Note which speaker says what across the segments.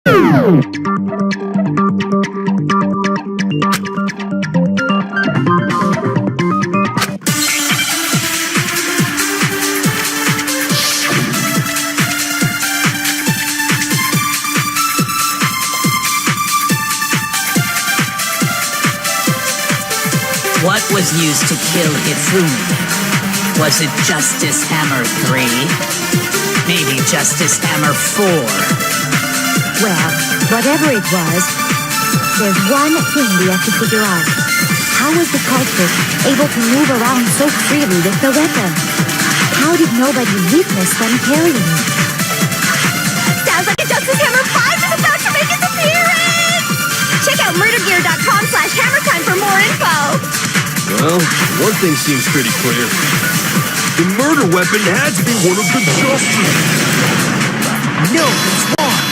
Speaker 1: What was used to kill Hifumi? Was it Justice Hammer 3? Maybe Justice Hammer 4?
Speaker 2: Well, whatever it was, there's one thing we have to figure out. How was the culprit able to move around so freely with the weapon? How did nobody witness them carrying it?
Speaker 3: Sounds like a Justice Hammer 5 is about to make its appearance! Check out murdergear.com/hammertime for more info!
Speaker 4: Well, one thing seems pretty clear. The murder weapon had to be one of the Justice.
Speaker 5: No, it's wrong.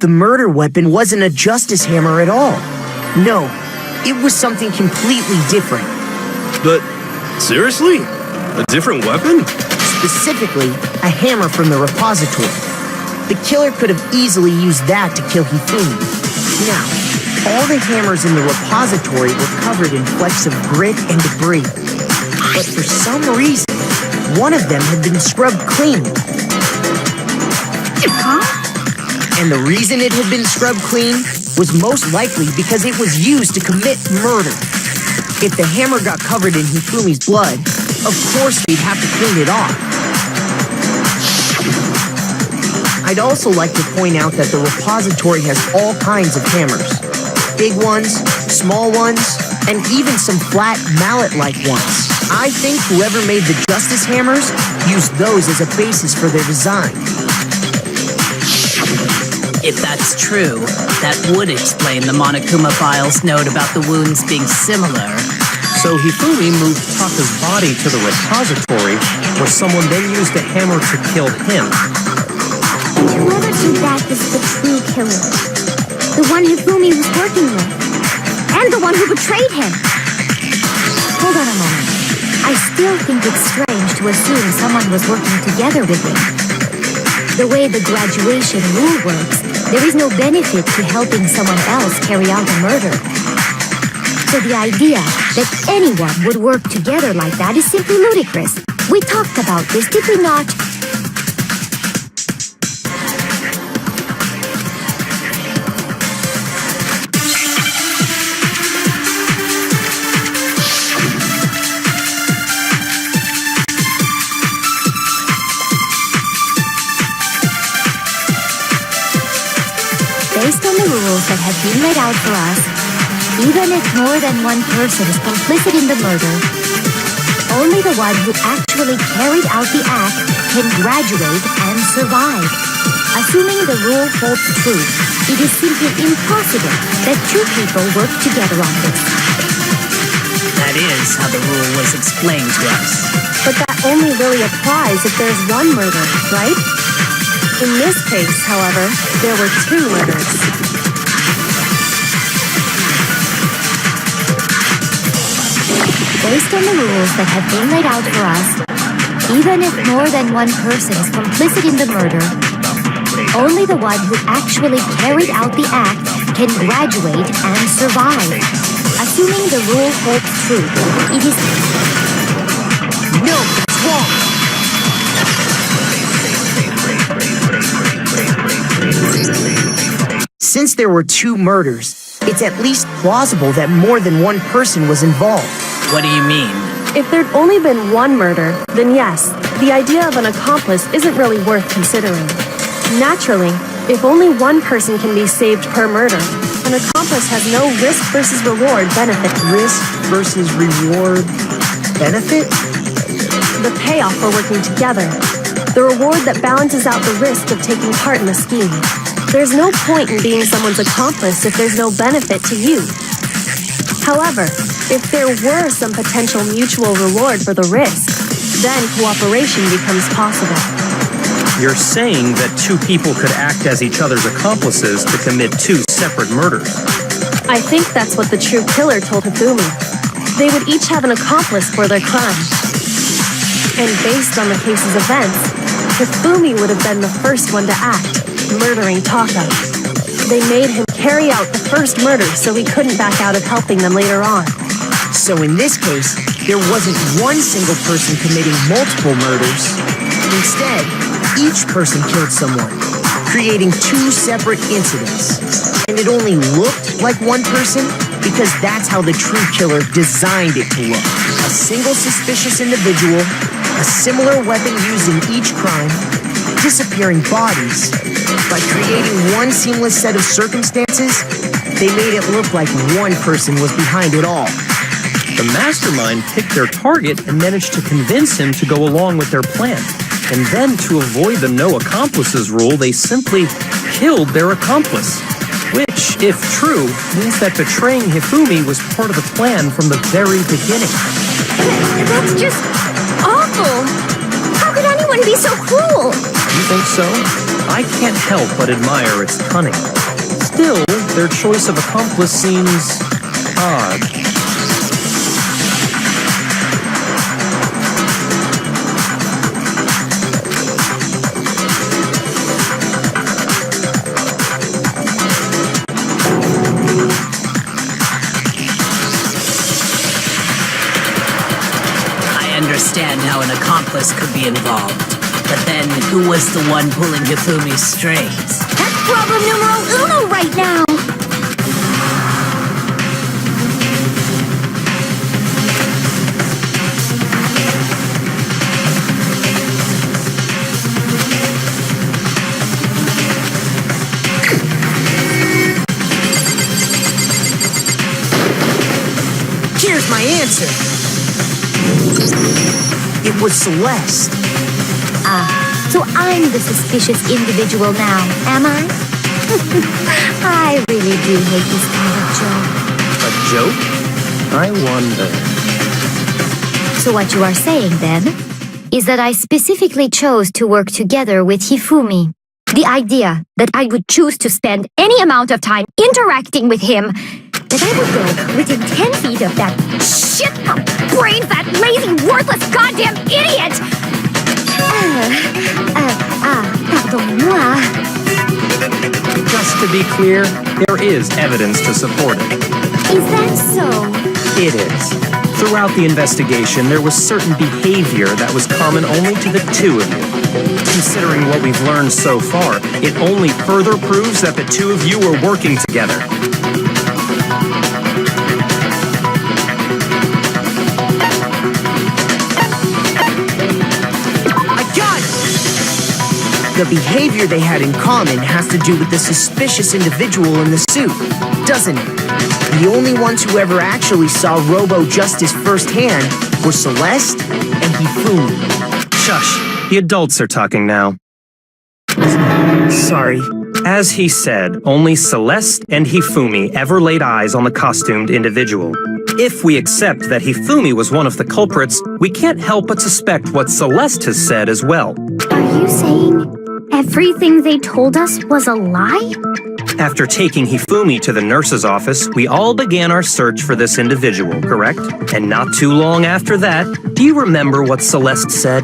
Speaker 5: The murder weapon wasn't a Justice Hammer at all. No, it was something completely different.
Speaker 4: But, seriously? A different weapon?
Speaker 5: Specifically, a hammer from the repository. The killer could have easily used that to kill Hifumi. Now, all the hammers in the repository were covered in flecks of grit and debris. But for some reason, one of them had been scrubbed clean. And the reason it had been scrubbed clean was most likely because it was used to commit murder. If the hammer got covered in Hifumi's blood, of course they'd have to clean it off. I'd also like to point out that the repository has all kinds of hammers. Big ones, small ones, and even some flat mallet-like ones. I think whoever made the Justice Hammers used those as a basis for their design.
Speaker 1: If that's true, that would explain the Monokuma Files note about the wounds being similar.
Speaker 6: So Hifumi moved Taka's body to the repository, where someone then used a hammer to kill him.
Speaker 2: Whoever did that is the true killer. The one Hifumi was working with. And the one who betrayed him. Hold on a moment. I still think it's strange to assume someone was working together with him. The way the graduation rule works, there is no benefit to helping someone else carry out a murder. So the idea that anyone would work together like that is simply ludicrous. We talked about this, did we not? Based on the rules that have been laid out for us, even if more than one person is complicit in the murder, only the one who actually carried out the act can graduate and survive. Assuming the rule holds true, it is simply impossible that two people work together on this.
Speaker 1: That is how the rule was explained to us.
Speaker 3: But that only really applies if there's one murder, right? In this case, however, there were two murders.
Speaker 2: Based on the rules that have been laid out for us, even if more than one person is complicit in the murder, only the one who actually carried out the act can graduate and survive. Assuming the rule holds true, it is...
Speaker 5: No, it's wrong! Since there were two murders, it's at least plausible that more than one person was involved.
Speaker 1: What do you mean?
Speaker 3: If there'd only been one murder, then yes, the idea of an accomplice isn't really worth considering. Naturally, if only one person can be saved per murder, an accomplice has no risk versus reward benefit.
Speaker 5: Risk versus reward benefit?
Speaker 3: The payoff for working together. The reward that balances out the risk of taking part in the scheme. There's no point in being someone's accomplice if there's no benefit to you. However, if there were some potential mutual reward for the risk, then cooperation becomes possible.
Speaker 6: You're saying that two people could act as each other's accomplices to commit two separate murders.
Speaker 3: I think that's what the true killer told Hifumi. They would each have an accomplice for their crime. And based on the case's events, Hifumi would have been the first one to act, murdering Taka. They made him carry out the first murder so he couldn't back out of helping them later on.
Speaker 5: So in this case, there wasn't one single person committing multiple murders. Instead, each person killed someone, creating two separate incidents. And it only looked like one person because that's how the true killer designed it to look. A single suspicious individual, a similar weapon used in each crime, disappearing bodies. By creating one seamless set of circumstances, they made it look like one person was behind it all.
Speaker 6: The mastermind picked their target and managed to convince him to go along with their plan. And then, to avoid the no accomplices rule, they simply killed their accomplice. Which, if true, means that betraying Hifumi was part of the plan from the very beginning.
Speaker 2: That's just awful. How could anyone be so cruel?
Speaker 6: You think so? I can't help but admire its cunning. Still, their choice of accomplice seems odd.
Speaker 1: Understand how an accomplice could be involved. But then, who was the one pulling Hifumi's strings?
Speaker 2: That's problem numero uno right now.
Speaker 5: Here's my answer. It was Celeste.
Speaker 2: So I'm the suspicious individual now, am I? I really do hate this kind of joke.
Speaker 6: A joke? I wonder.
Speaker 2: So what you are saying, then, is that I specifically chose to work together with Hifumi. The idea that I would choose to spend any amount of time interacting with him, that I would go within 10 feet of that brain-fat, lazy, worthless goddamn idiot! Pardon-moi.
Speaker 6: Just to be clear, there is evidence to support it.
Speaker 2: Is that so?
Speaker 6: It is. Throughout the investigation, there was certain behavior that was common only to the two of you. Considering what we've learned so far, it only further proves that the two of you were working together.
Speaker 5: The behavior they had in common has to do with the suspicious individual in the suit, doesn't it? The only ones who ever actually saw Robo-Justice firsthand were Celeste and Hifumi.
Speaker 6: Shush, the adults are talking now.
Speaker 5: Sorry.
Speaker 6: As he said, only Celeste and Hifumi ever laid eyes on the costumed individual. If we accept that Hifumi was one of the culprits, we can't help but suspect what Celeste has said as well.
Speaker 2: Are you saying everything they told us was a lie?
Speaker 6: After taking Hifumi to the nurse's office, we all began our search for this individual, correct? And not too long after that, do you remember what Celeste said?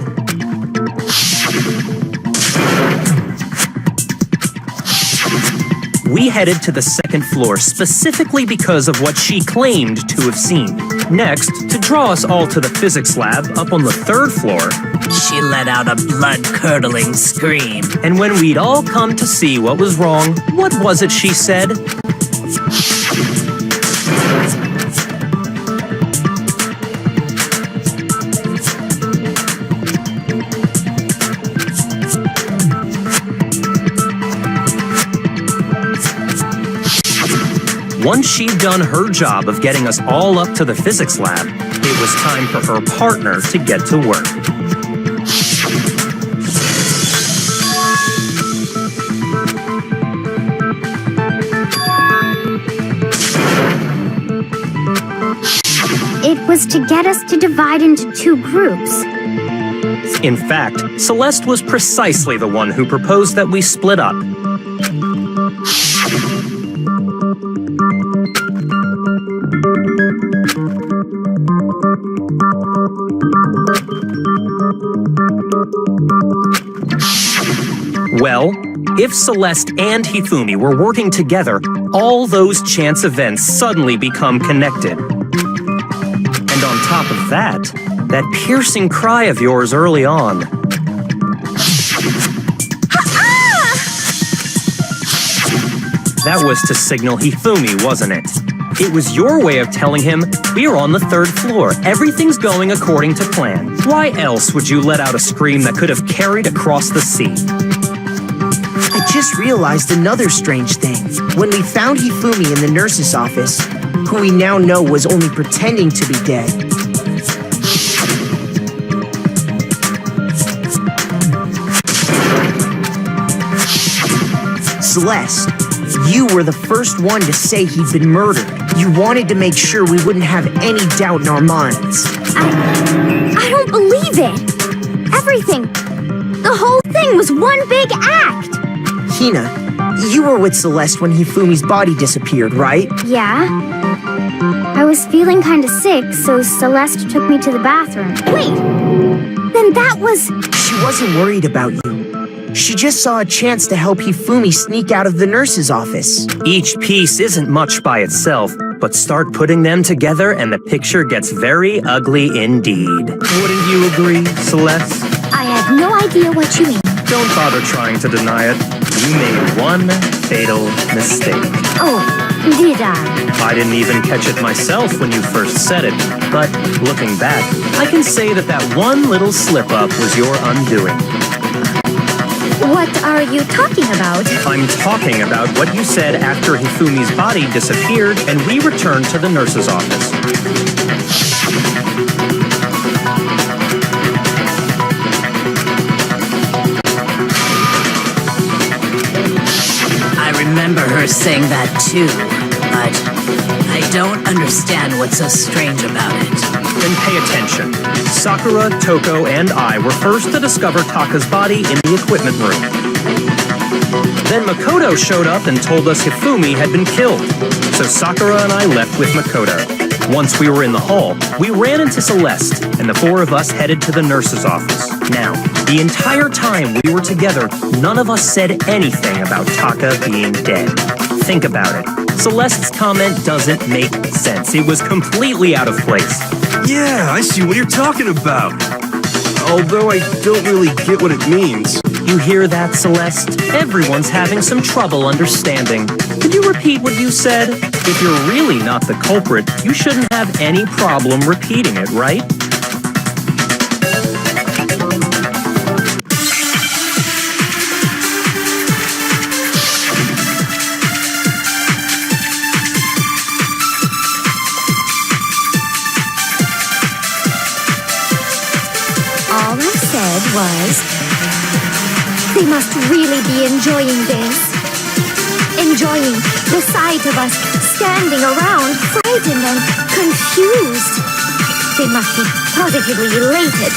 Speaker 6: We headed to the second floor specifically because of what she claimed to have seen. Next, to draw us all to the physics lab up on the third floor,
Speaker 1: She let out a blood-curdling scream.
Speaker 6: and when we'd all come to see what was wrong, what was it she said? Once she'd done her job of getting us all up to the physics lab, it was time for her partner to get to work.
Speaker 2: It was to get us to divide into two groups.
Speaker 6: In fact, Celeste was precisely the one who proposed that we split up. Well, if Celeste and Hifumi were working together, all those chance events suddenly become connected. And on top of that, that piercing cry of yours early on. That was to signal Hifumi, wasn't it? It was your way of telling him, we're on the 3rd floor, everything's going according to plan. Why else would you let out a scream that could have carried across the sea?
Speaker 5: I just realized another strange thing. When we found Hifumi in the nurse's office, who we now know was only pretending to be dead, Celeste, you were the first one to say he'd been murdered. You wanted to make sure we wouldn't have any doubt in our minds.
Speaker 2: I don't believe it. Everything, the whole thing was one big act.
Speaker 5: Hina, you were with Celeste when Hifumi's body disappeared, right?
Speaker 2: Yeah. I was feeling kind of sick, so Celeste took me to the bathroom. Wait, then that was...
Speaker 5: She wasn't worried about you. She just saw a chance to help Hifumi sneak out of the nurse's office.
Speaker 6: Each piece isn't much by itself, but start putting them together and the picture gets very ugly indeed. Wouldn't you agree, Celeste?
Speaker 2: I have no idea what you mean.
Speaker 6: Don't bother trying to deny it. You made one fatal mistake.
Speaker 2: Oh, did I?
Speaker 6: I didn't even catch it myself when you first said it, but looking back, I can say that that one little slip-up was your undoing.
Speaker 2: What are you talking about?
Speaker 6: I'm talking about what you said after Hifumi's body disappeared and we returned to the nurse's office.
Speaker 1: I remember her saying that too, but I don't understand what's so strange about it.
Speaker 6: Then pay attention. Sakura, Toko, and I were first to discover Taka's body in the equipment room. Then Makoto showed up and told us Hifumi had been killed. So Sakura and I left with Makoto. Once we were in the hall, we ran into Celeste, and the 4 of us headed to the nurse's office. Now, the entire time we were together, none of us said anything about Taka being dead. Think about it. Celeste's comment doesn't make sense. It was completely out of place.
Speaker 4: Yeah, I see what you're talking about. Although I don't really get what it means.
Speaker 6: You hear that, Celeste? Everyone's having some trouble understanding. Could you repeat what you said? If you're really not the culprit, you shouldn't have any problem repeating it, right?
Speaker 2: All I said was... They must really be enjoying this. Enjoying the sight of us standing around, frightened and confused. They must be positively elated.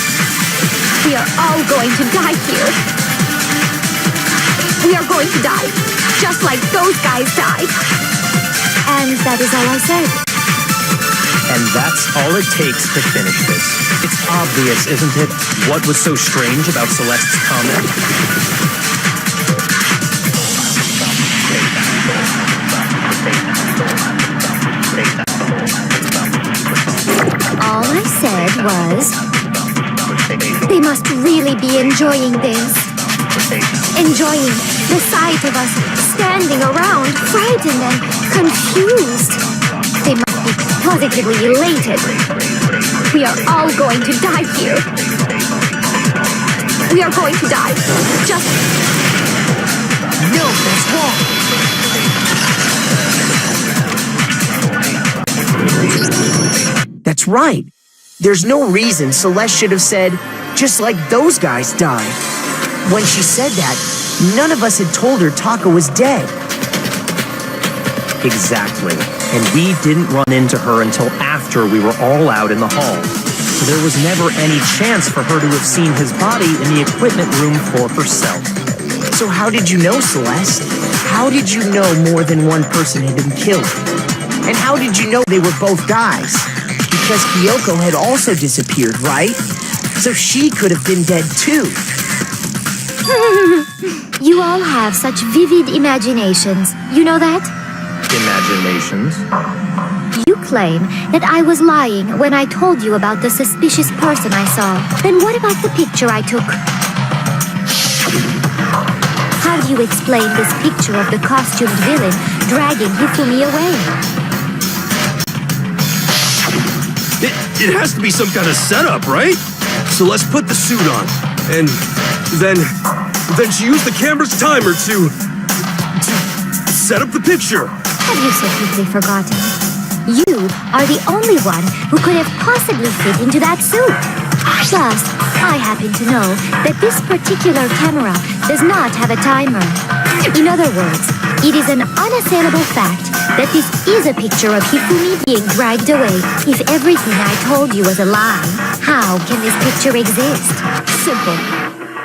Speaker 2: We are all going to die here. We are going to die, just like those guys died. And that is all I said.
Speaker 6: And that's all it takes to finish this. It's obvious, isn't it? What was so strange about Celeste's comment?
Speaker 2: All I said was, they must really be enjoying this. Enjoying the sight of us standing around, frightened and confused. They must be positively elated. We are all going to die here. We are going to die. Just...
Speaker 5: No, that's wrong. That's right. There's no reason Celeste should have said, just like those guys died. When she said that, none of us had told her Taka was dead.
Speaker 6: Exactly. And we didn't run into her until after we were all out in the hall. So there was never any chance for her to have seen his body in the equipment room for herself.
Speaker 5: So how did you know, Celeste? How did you know more than one person had been killed? And how did you know they were both guys? Because Kyoko had also disappeared, right? So she could have been dead too.
Speaker 2: You all have such vivid imaginations. You know that?
Speaker 6: Imaginations?
Speaker 2: You claim that I was lying when I told you about the suspicious person I saw. Then what about the picture I took? How do you explain this picture of the costumed villain dragging Hifumi away?
Speaker 4: It has to be some kind of setup, right? So let's put the suit on. And then she used the camera's timer to set up the picture.
Speaker 2: Have you so quickly forgotten? You are the only one who could have possibly fit into that suit. Plus, I happen to know that this particular camera does not have a timer. In other words, it is an unassailable fact that this is a picture of Hifumi being dragged away. If everything I told you was a lie, how can this picture exist?
Speaker 3: Simple.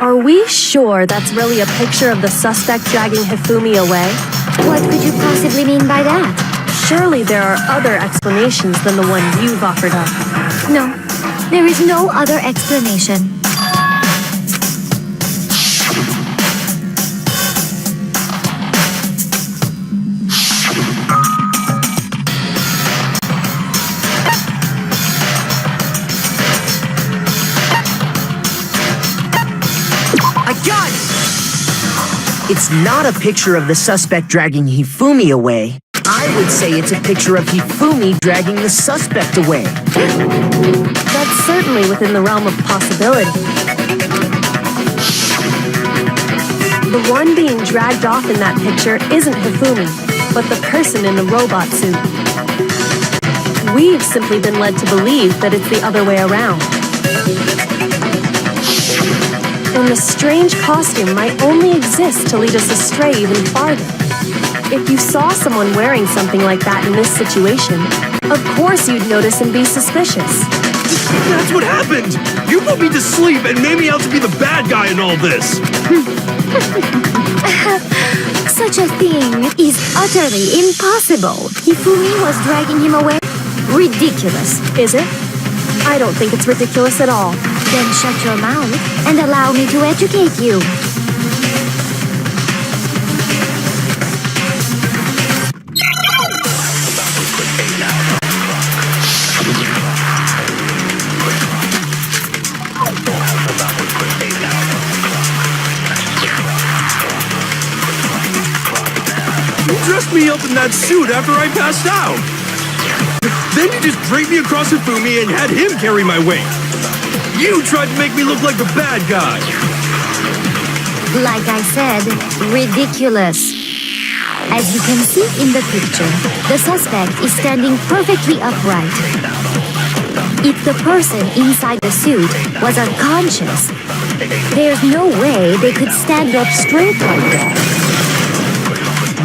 Speaker 3: Are we sure that's really a picture of the suspect dragging Hifumi away?
Speaker 2: What could you possibly mean by that?
Speaker 3: Surely there are other explanations than the one you've offered up.
Speaker 2: No, there is no other explanation.
Speaker 5: It's not a picture of the suspect dragging Hifumi away. I would say it's a picture of Hifumi dragging the suspect away.
Speaker 3: That's certainly within the realm of possibility. The one being dragged off in that picture isn't Hifumi, but the person in the robot suit. We've simply been led to believe that it's the other way around. And the strange costume might only exist to lead us astray even farther. If you saw someone wearing something like that in this situation, of course you'd notice and be suspicious.
Speaker 4: That's what happened! You put me to sleep and made me out to be the bad guy in all this!
Speaker 2: Such a thing is utterly impossible. Hifumi was dragging him away? Ridiculous.
Speaker 3: Is it? I don't think it's ridiculous at all.
Speaker 2: Then shut your mouth and allow me to educate you.
Speaker 4: You dressed me up in that suit after I passed out! Then you just draped me across Hifumi and had him carry my weight! You tried to make me look like the bad guy!
Speaker 2: Like I said, ridiculous. As you can see in the picture, the suspect is standing perfectly upright. If the person inside the suit was unconscious, there's no way they could stand up straight like that.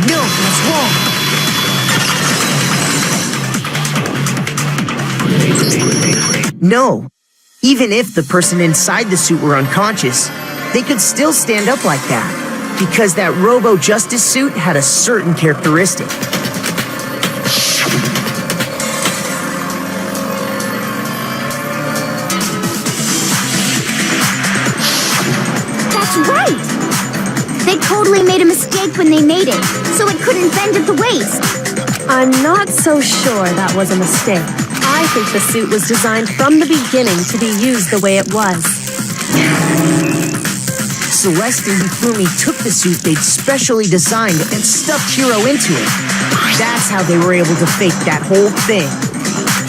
Speaker 5: No, that's wrong. No. Even if the person inside the suit were unconscious, they could still stand up like that, because that Robo-Justice suit had a certain characteristic.
Speaker 2: That's right! They totally made a mistake when they made it, so it couldn't bend at the waist.
Speaker 3: I'm not so sure that was a mistake. I think the suit was designed from the beginning to be used the way it was.
Speaker 5: Celeste and Hifumi took the suit they'd specially designed and stuffed Hiro into it. That's how they were able to fake that whole thing.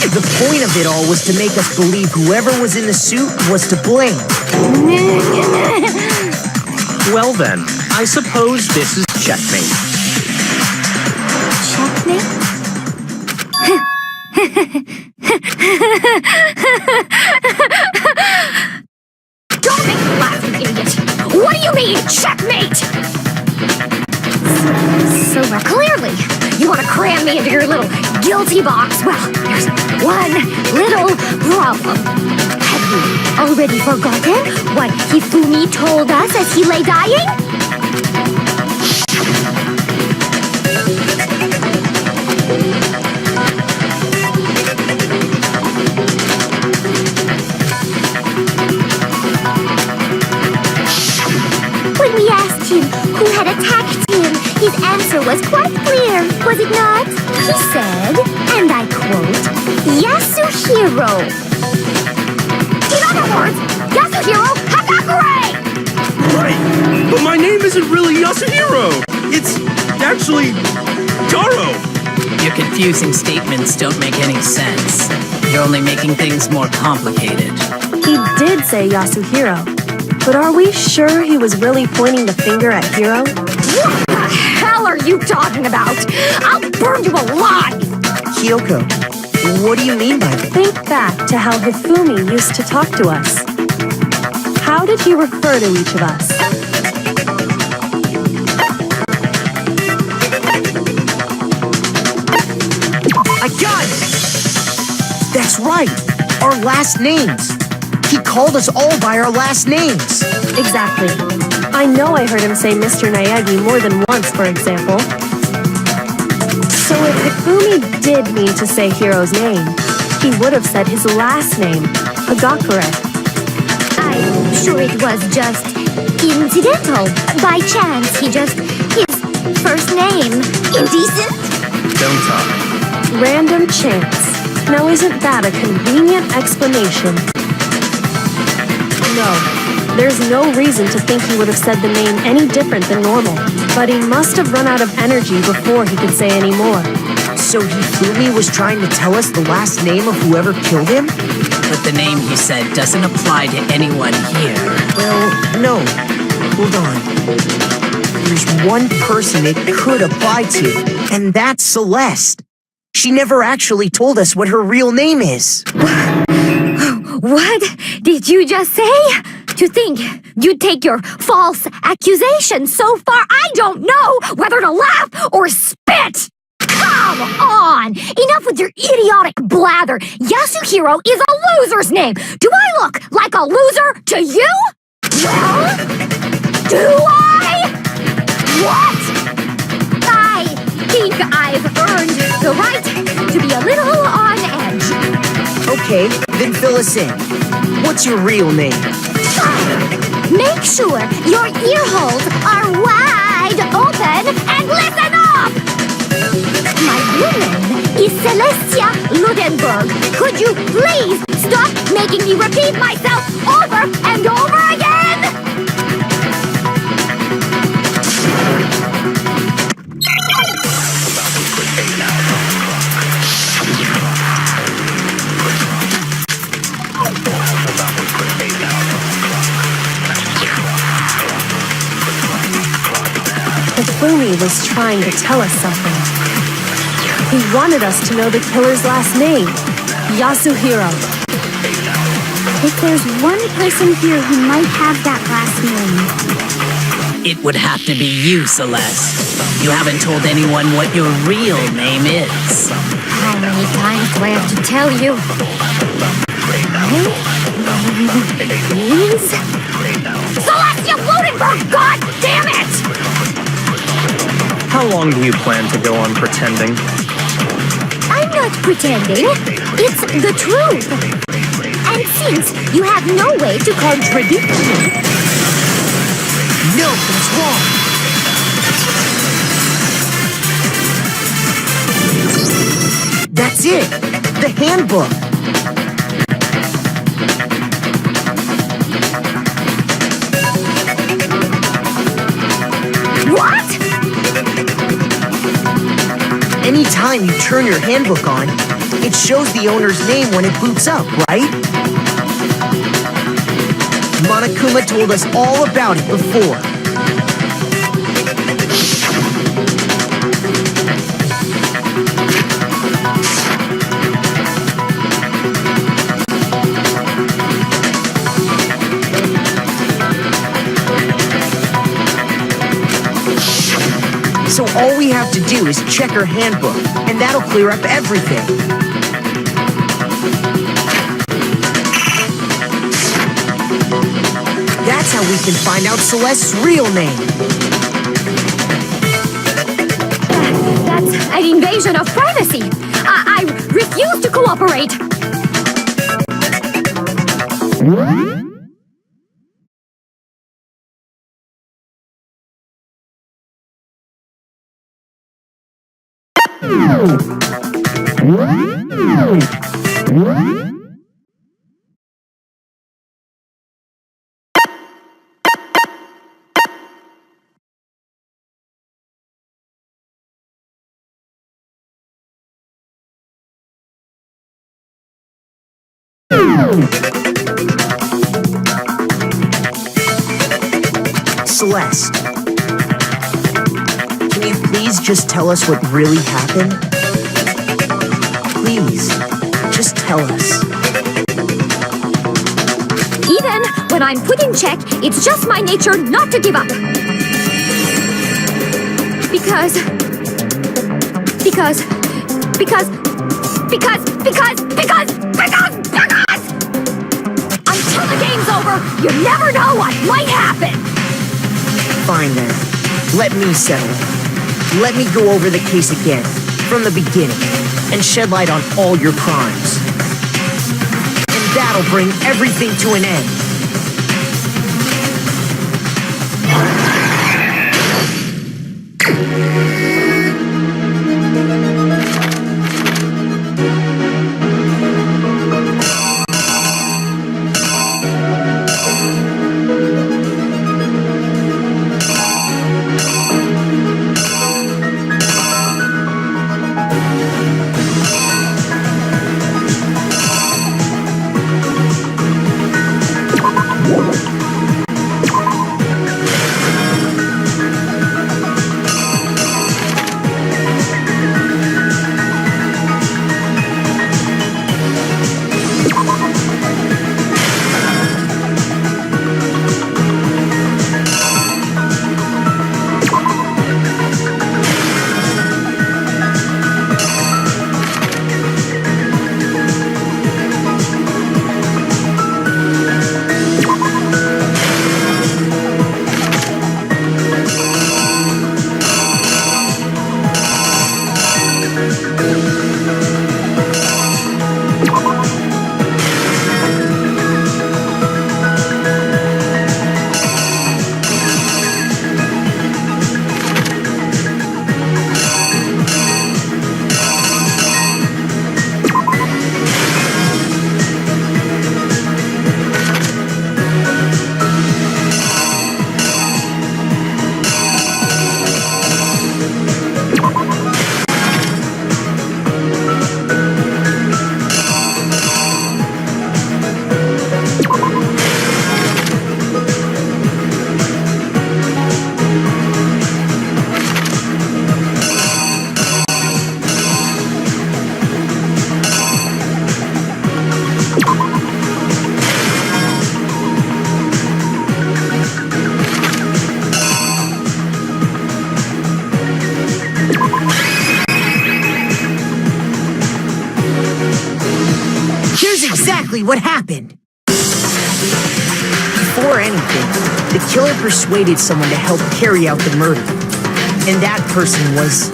Speaker 5: The point of it all was to make us believe whoever was in the suit was to blame.
Speaker 6: Well then, I suppose this is checkmate.
Speaker 2: Checkmate? Don't make me laugh, you idiot! What do you mean, checkmate? So clearly, you want to cram me into your little guilty box. Well, there's one little problem. Have you already forgotten what Hifumi told us as he lay dying? had attacked him, his answer was quite clear, was it not? He said, and I quote, Yasuhiro. In other words, Yasuhiro Hagakure!
Speaker 4: Right, but my name isn't really Yasuhiro. It's actually Taro.
Speaker 1: Your confusing statements don't make any sense. You're only making things more complicated.
Speaker 3: He did say Yasuhiro, but are we sure he was really pointing the finger at Hiro?
Speaker 2: What the hell are you talking about? I'll burn you alive!
Speaker 5: Kyoko, what do you mean by that?
Speaker 3: Think back to how Hifumi used to talk to us. How did he refer to each of us?
Speaker 5: I got it! That's right, our last names. He called us all by our last names.
Speaker 3: Exactly. I know I heard him say Mr. Naegi more than once, for example. So if Hifumi did mean to say Hiro's name, he would have said his last name, Hagakure.
Speaker 2: I'm sure it was just incidental. By chance, his first name. Indecent?
Speaker 6: Don't talk.
Speaker 3: Random chance. Now isn't that a convenient explanation? No, there's no reason to think he would have said the name any different than normal. But he must have run out of energy before he could say any more.
Speaker 5: So Hifumi was trying to tell us the last name of whoever killed him?
Speaker 1: But the name he said doesn't apply to anyone here.
Speaker 5: Well, no. Hold on. There's one person it could apply to, and that's Celeste. She never actually told us what her real name is.
Speaker 2: What did you just say? To think you'd take your false accusation so far, I don't know whether to laugh or spit! Come on! Enough with your idiotic blather! Yasuhiro is a loser's name! Do I look like a loser to you? Well, do I? What? I think I've earned the right to be a little on edge.
Speaker 5: Okay, then fill us in. What's your real name?
Speaker 2: Make sure your ear holes are wide open and listen up! My real name is Celestia Ludenberg. Could you please stop making me repeat myself over and over again?
Speaker 3: Hifumi was trying to tell us something. He wanted us to know the killer's last name, Yasuhiro.
Speaker 2: If there's one person here who might have that last name,
Speaker 1: It would have to be you, Celeste. You haven't told anyone what your real name is.
Speaker 2: how many times do I have to tell you? Please? Celestia Ludenberg, God damn it!
Speaker 6: How long do you plan to go on pretending?
Speaker 2: I'm not pretending. It's the truth. And since you have no way to contradict me,
Speaker 5: No, that's wrong. That's it. The handbook.
Speaker 2: what?
Speaker 5: Anytime you turn your handbook on, it shows the owner's name when it boots up, right? Monokuma told us all about it before. So all we have to do is check her handbook, and that'll clear up everything. That's how we can find out Celeste's real name.
Speaker 2: That's an invasion of privacy. I refuse to cooperate.
Speaker 5: Celeste, can you please just tell us what really happened? Please, just tell us.
Speaker 2: Even when I'm put in check, it's just my nature not to give up. Because until the game's over, you never know what might happen.
Speaker 5: Fine then. Let me settle it. Let me go over the case again, from the beginning, and shed light on all your crimes. And that'll bring everything to an end. Exactly what happened. Before anything, the killer persuaded someone to help carry out the murder. And that person was...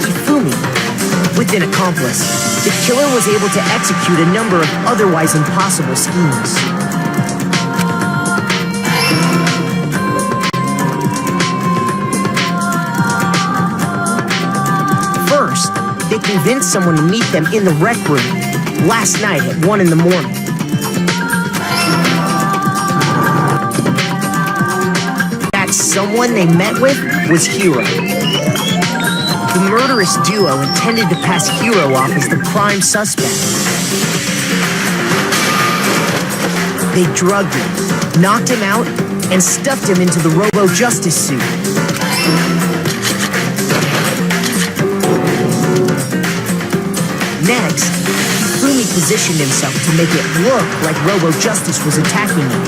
Speaker 5: Hifumi. With an accomplice, the killer was able to execute a number of otherwise impossible schemes. They convinced someone to meet them in the rec room last night at 1 in the morning. That someone they met with was Hiro. The murderous duo intended to pass Hiro off as the prime suspect. They drugged him, knocked him out, and stuffed him into the Robo-Justice suit. Next, Hifumi positioned himself to make it look like Robo-Justice was attacking him,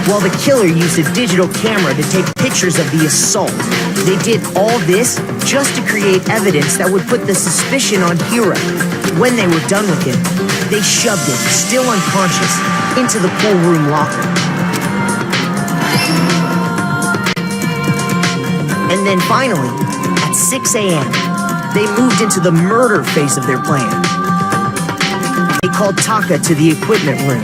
Speaker 5: while the killer used a digital camera to take pictures of the assault. They did all this just to create evidence that would put the suspicion on Hiro. When they were done with him, they shoved him, still unconscious, into the pool room locker. And then finally, at 6 a.m., they moved into the murder phase of their plan. They called Taka to the equipment room.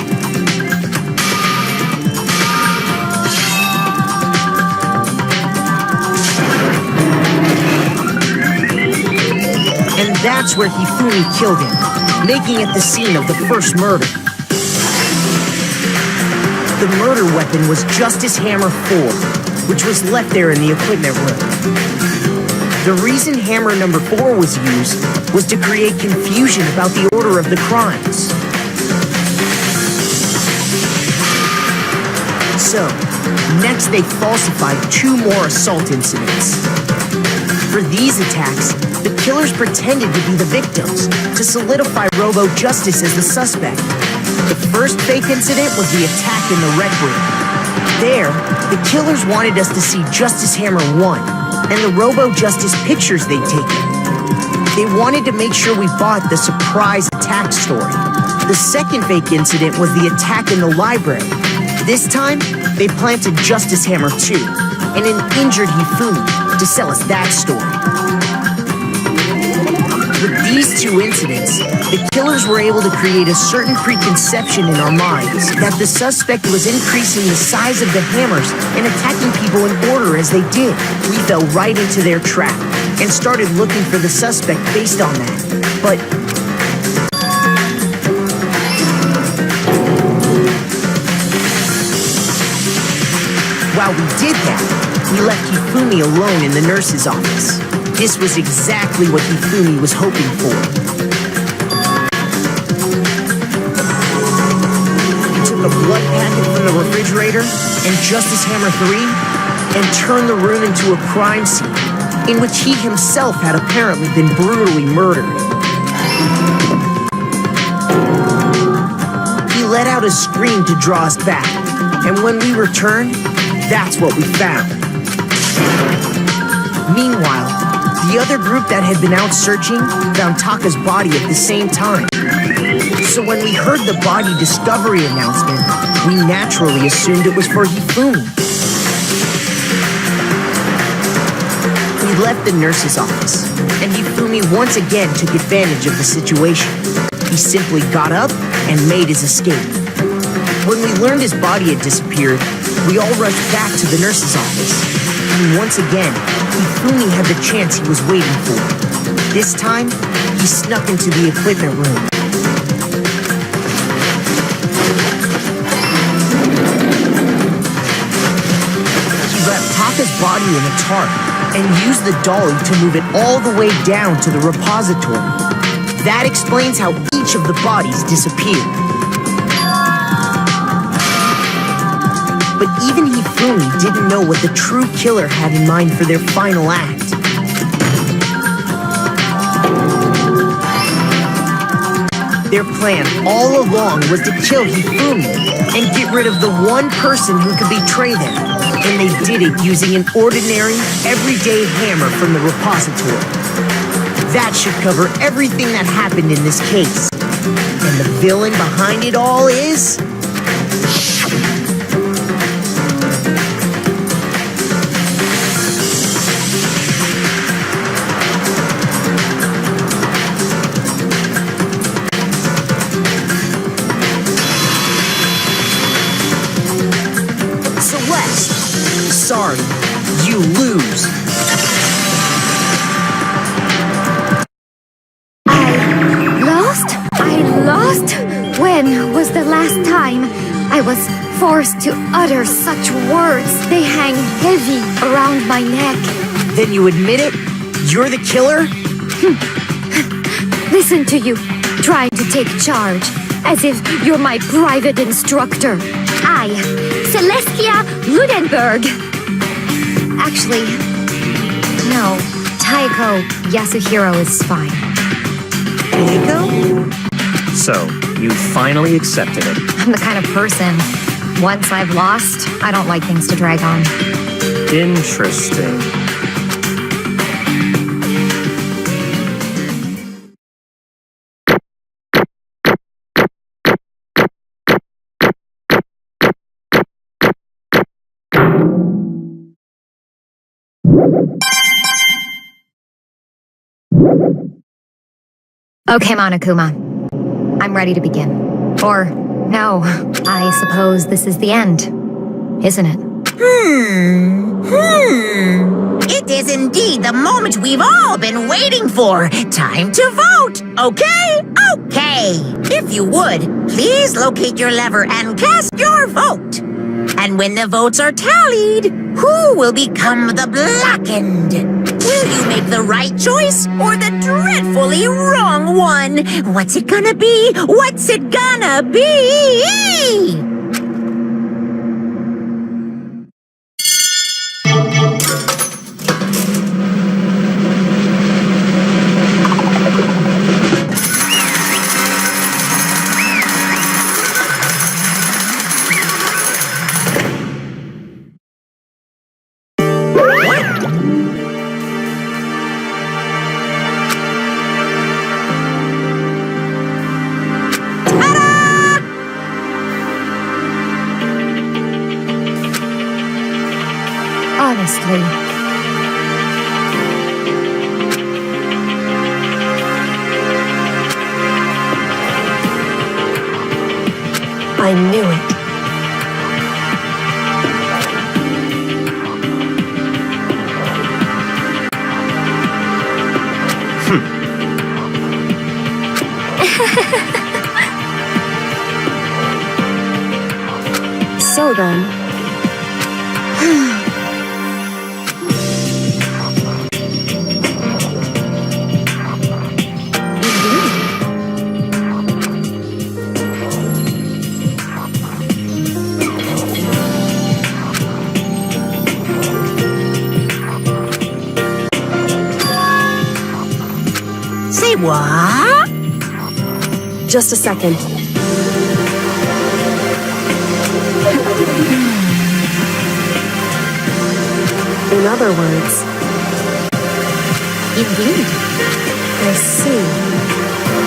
Speaker 5: And that's where Hifumi killed him, making it the scene of the first murder. The murder weapon was Justice Hammer 4, which was left there in the equipment room. The reason hammer number 4 was used was to create confusion about the order of the crimes. So, next they falsified 2 more assault incidents. For these attacks, the killers pretended to be the victims to solidify Robo Justice as the suspect. The first fake incident was the attack in the rec room. There, the killers wanted us to see Justice Hammer 1 and the Robo Justice pictures they'd taken. They wanted to make sure we bought the surprise attack story. The second fake incident was the attack in the library. This time, they planted Justice Hammer 2 and an injured Hifumi to sell us that story. With these 2 incidents, the killers were able to create a certain preconception in our minds that the suspect was increasing the size of the hammers and attacking people in order as they did. We fell right into their trap and started looking for the suspect based on that. But while we did that, we left Hifumi alone in the nurse's office. This was exactly what Hifumi was hoping for. He took a blood packet from the refrigerator and Justice Hammer 3 and turned the room into a crime scene in which he himself had apparently been brutally murdered. He let out a scream to draw us back, and when we returned, that's what we found. Meanwhile, the other group that had been out searching found Taka's body at the same time. So when we heard the body discovery announcement, we naturally assumed it was for Hifumi. We left the nurse's office, and Hifumi once again took advantage of the situation. He simply got up and made his escape. When we learned his body had disappeared, we all rushed back to the nurse's office. And once again, Hifumi had the chance he was waiting for. This time, he snuck into the equipment room. He wrapped Taka's body in a tarp and used the dolly to move it all the way down to the repository. That explains how each of the bodies disappeared. But even Hifumi didn't know what the true killer had in mind for their final act. Their plan all along was to kill Hifumi and get rid of the one person who could betray them. And they did it using an ordinary, everyday hammer from the repository. That should cover everything that happened in this case. And the villain behind it all is... Sorry, you lose.
Speaker 2: I lost? When was the last time I was forced to utter such words? They hang heavy around my neck.
Speaker 5: Then you admit it? You're the killer?
Speaker 2: Listen to you, trying to take charge, as if you're my private instructor. I, Celestia Ludenberg. Actually, no. Taiko Yasuhiro is fine.
Speaker 5: Taiko?
Speaker 6: So, you finally accepted it.
Speaker 2: I'm the kind of person, once I've lost, I don't like things to drag on.
Speaker 6: Interesting.
Speaker 2: Okay, Monokuma. I'm ready to begin. Or, no, I suppose this is the end, isn't it?
Speaker 7: It is indeed the moment we've all been waiting for. Time to vote, okay? Okay. If you would, please locate your lever and cast your vote. And when the votes are tallied, who will become the blackened? Will you make the right choice or the dreadfully wrong one? What's it gonna be? What's it gonna be?
Speaker 2: Honestly.
Speaker 3: I knew it. So then.
Speaker 7: Say what?
Speaker 3: Just a second. In other words,
Speaker 7: Indeed.
Speaker 3: I see.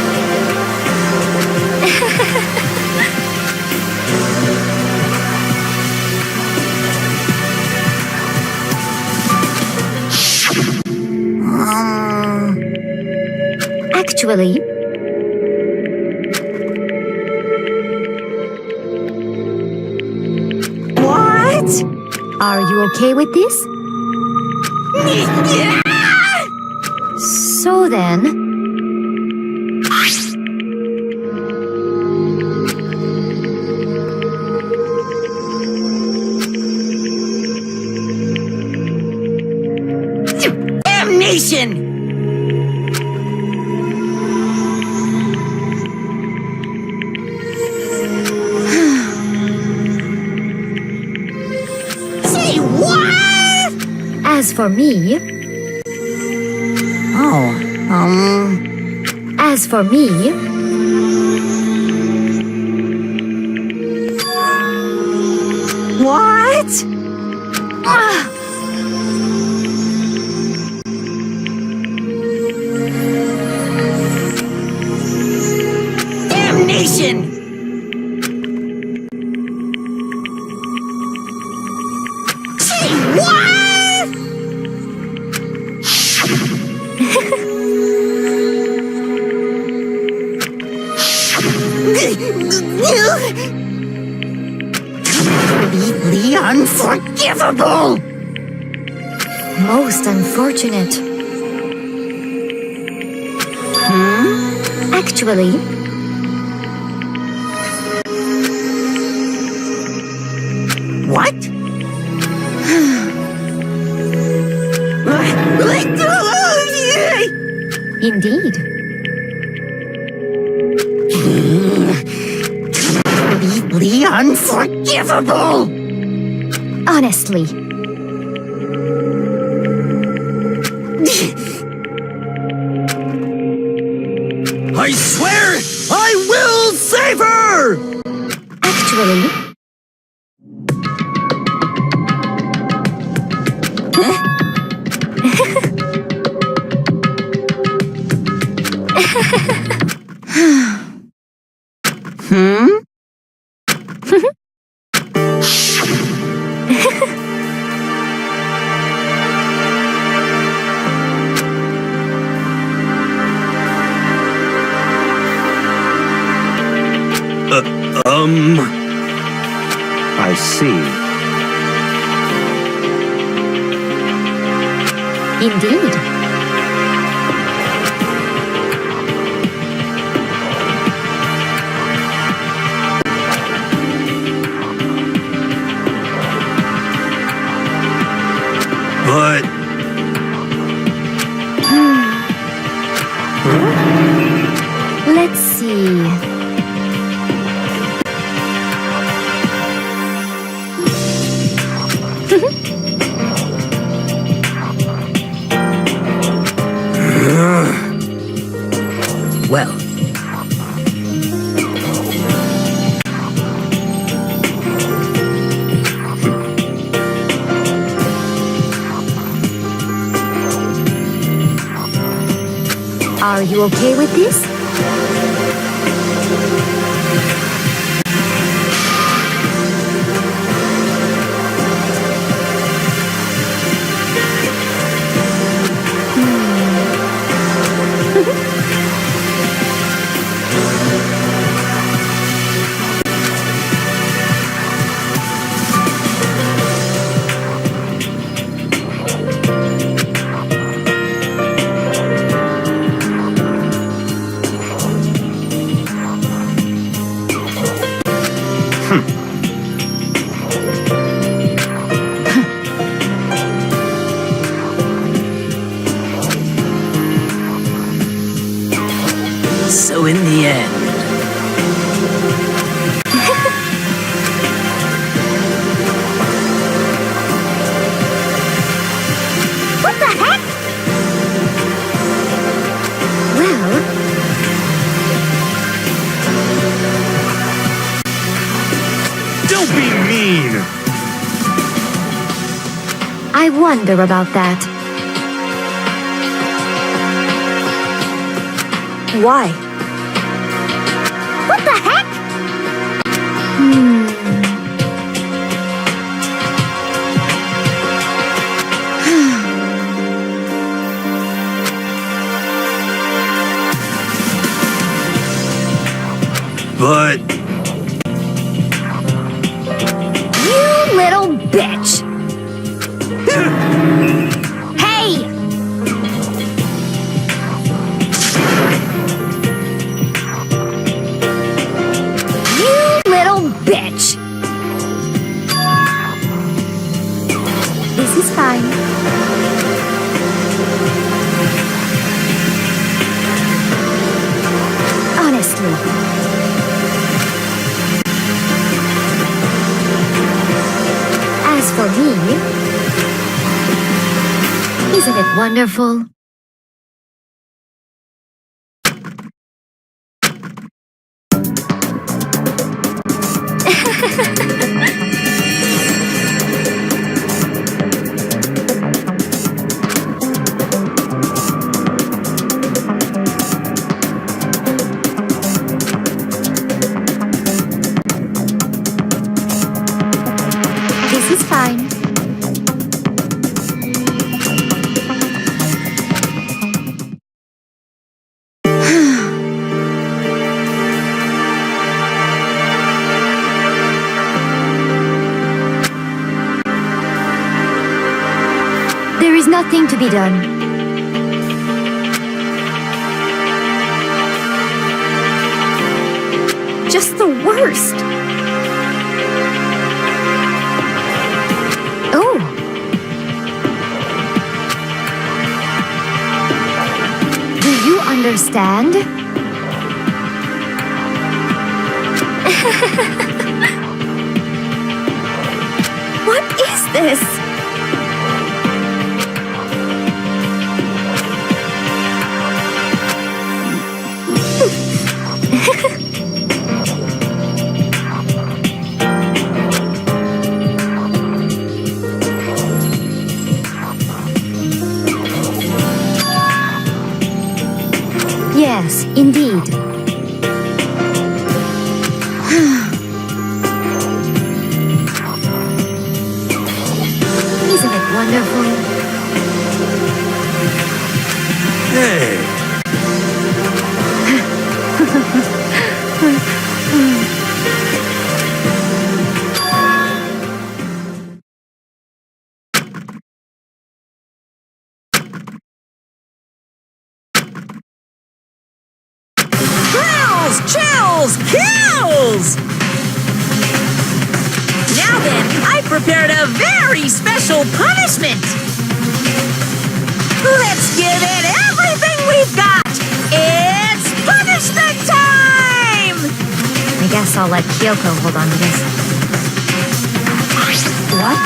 Speaker 2: Actually,
Speaker 7: What?
Speaker 2: are you okay with this? So then,
Speaker 7: Damnation! Say what?
Speaker 2: as for me, as for me,
Speaker 7: What? Damnation! Say what? Completely unforgivable!
Speaker 2: most unfortunate. Actually,
Speaker 7: What?
Speaker 2: indeed,
Speaker 7: Completely unforgivable!
Speaker 2: honestly,
Speaker 4: I swear I will save her!
Speaker 2: actually,
Speaker 6: I see.
Speaker 2: indeed, Let's see.
Speaker 1: Well,
Speaker 2: Are you okay with this?
Speaker 1: so in the end,
Speaker 2: What the heck? Well,
Speaker 4: Don't be mean!
Speaker 2: I wonder about that.
Speaker 3: Why?
Speaker 2: What the heck?
Speaker 4: But
Speaker 2: You little bitch! Hey! You little bitch! This is fine. Honestly. As for me, isn't it wonderful? This is fine. There is nothing to be done. Just the worst. Oh. Do you understand? What is this? Yes, indeed. Isn't it wonderful?
Speaker 4: hey,
Speaker 7: Thrills, chills, kills! Now then, I prepared a very special punishment! Let's give it everything we've got! It's punishment time!
Speaker 2: guess I'll let Kyoko hold on to this. What?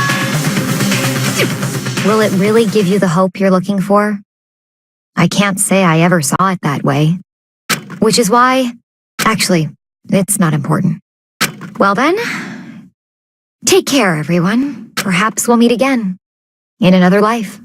Speaker 2: Will it really give you the hope you're looking for? I can't say I ever saw it that way. Which is why... Actually, it's not important. Well then, take care, everyone. Perhaps we'll meet again. In another life.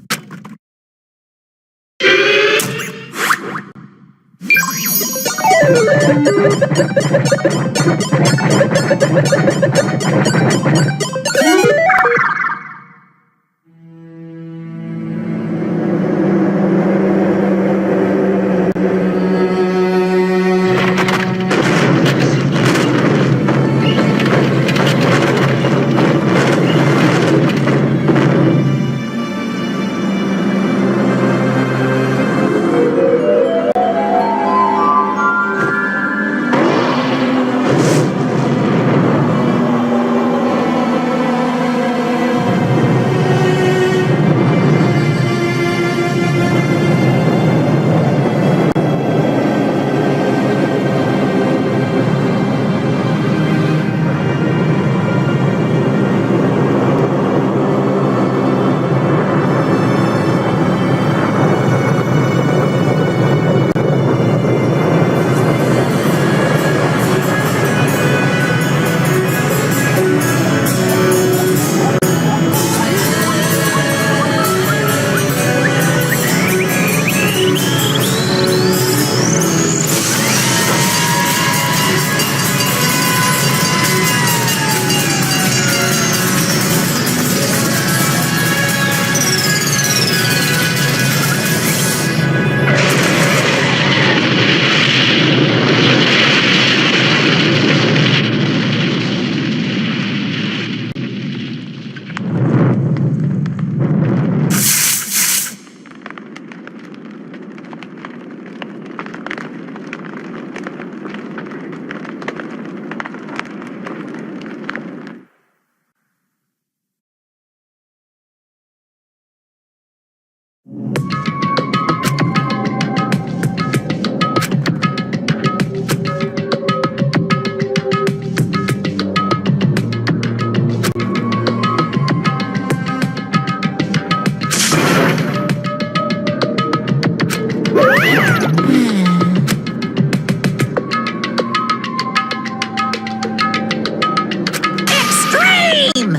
Speaker 7: Extreme!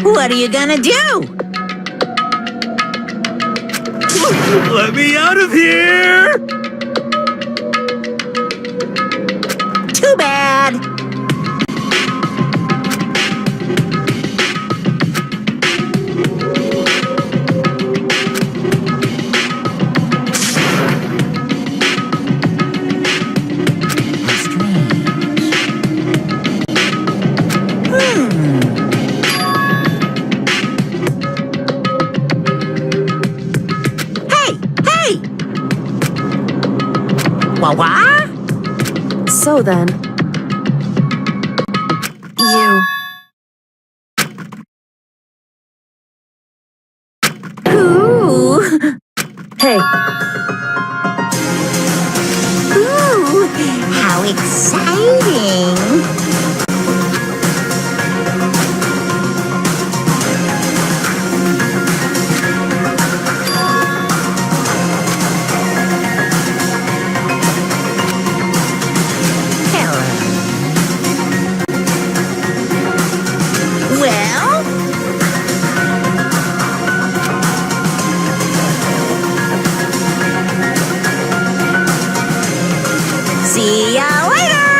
Speaker 7: What are you gonna do?
Speaker 4: Let me out of here!
Speaker 7: Too bad. Wah-wah?
Speaker 3: So then, you...
Speaker 7: Ooh.
Speaker 3: Hey,
Speaker 7: Ooh, how exciting! Hello. Well? See ya later!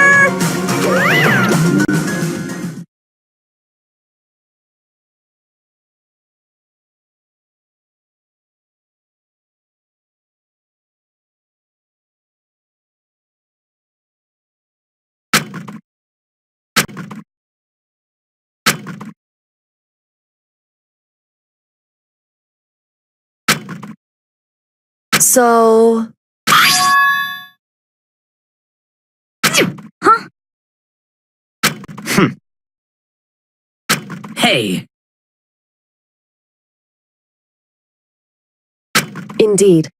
Speaker 3: so...
Speaker 1: Hey,
Speaker 3: Indeed.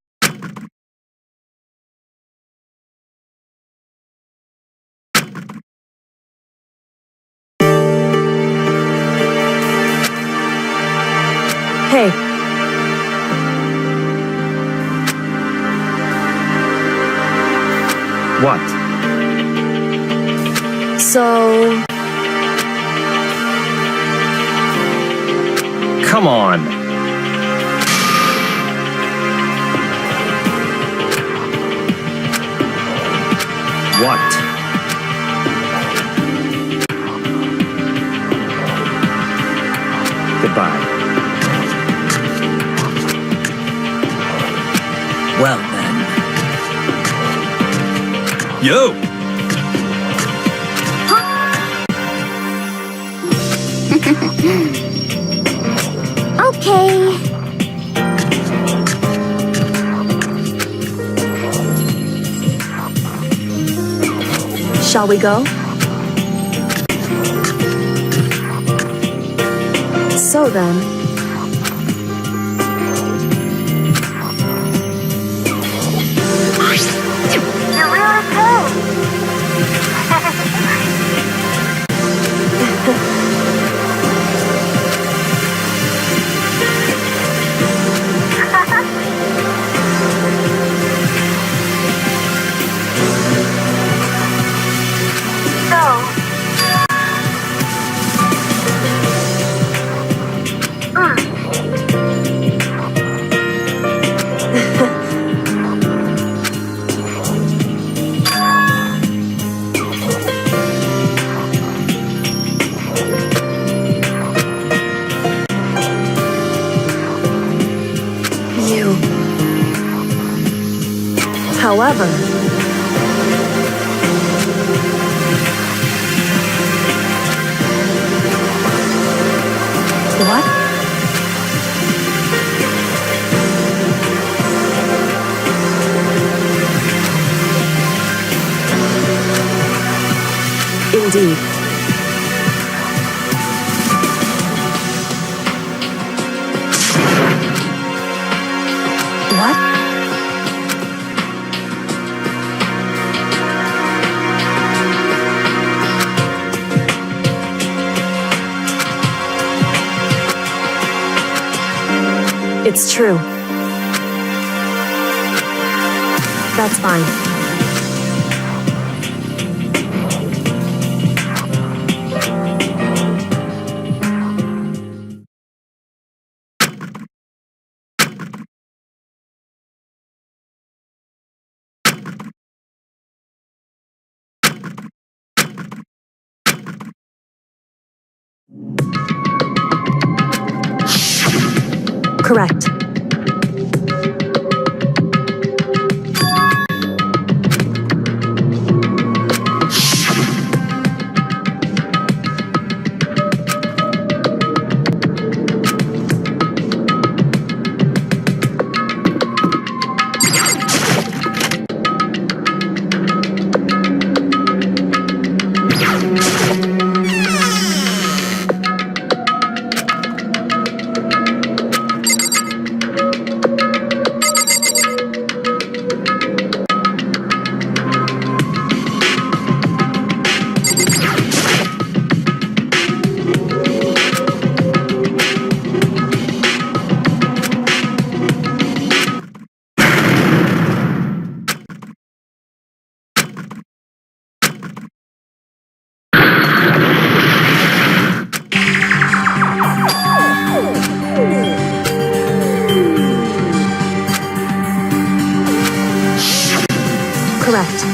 Speaker 6: What?
Speaker 3: So,
Speaker 6: Come on. What? Goodbye.
Speaker 1: Well then.
Speaker 4: Yo!
Speaker 2: Okay.
Speaker 3: shall we go? So then,
Speaker 2: You're really cool.
Speaker 3: you. However, what? Indeed. What? It's true. That's fine. Correct. Correct.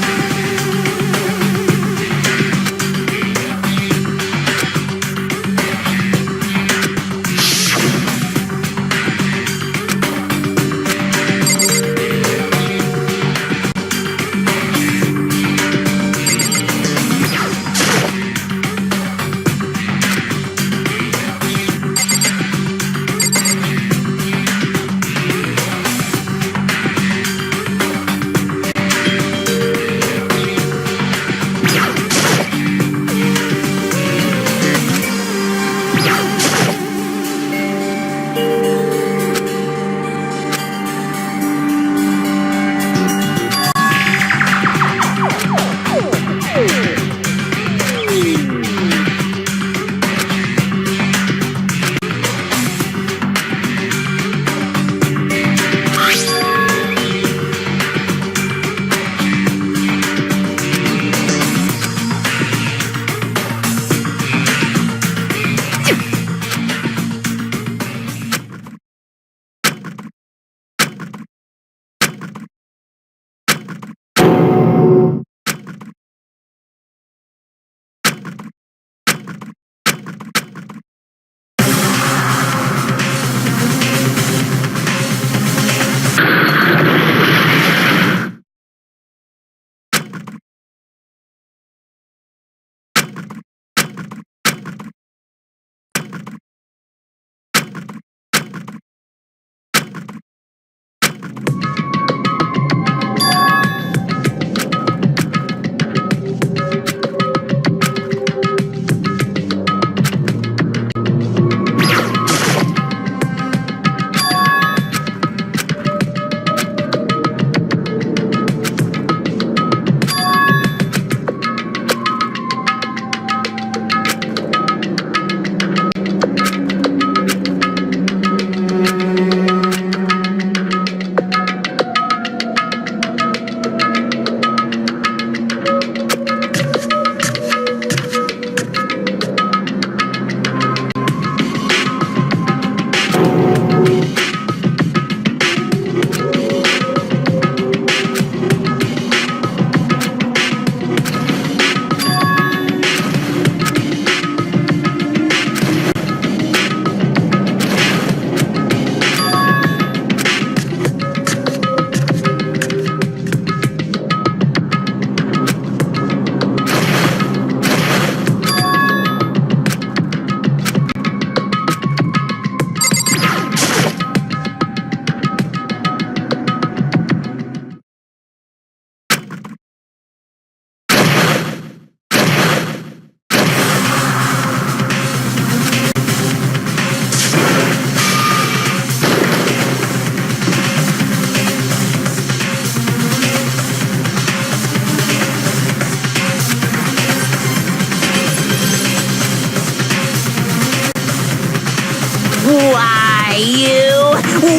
Speaker 7: Hey, you!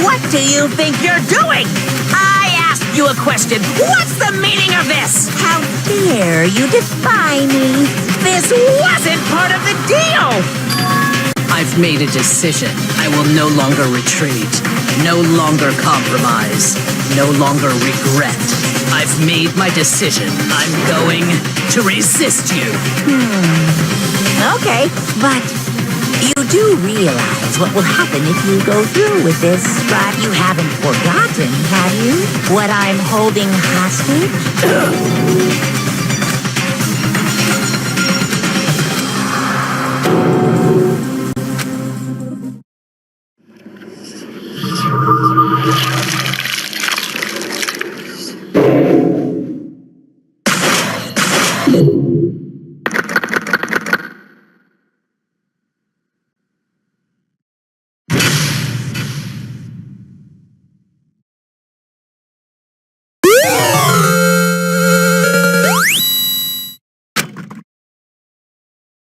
Speaker 7: What do you think you're doing? I asked you a question. What's the meaning of this? How dare you defy me? This wasn't part of the deal!
Speaker 1: I've made a decision. I will no longer retreat, no longer compromise, no longer regret. I've made my decision. I'm going to resist you.
Speaker 7: Okay, but you do realize what will happen if you go through with this, but you haven't forgotten, have you? What I'm holding hostage?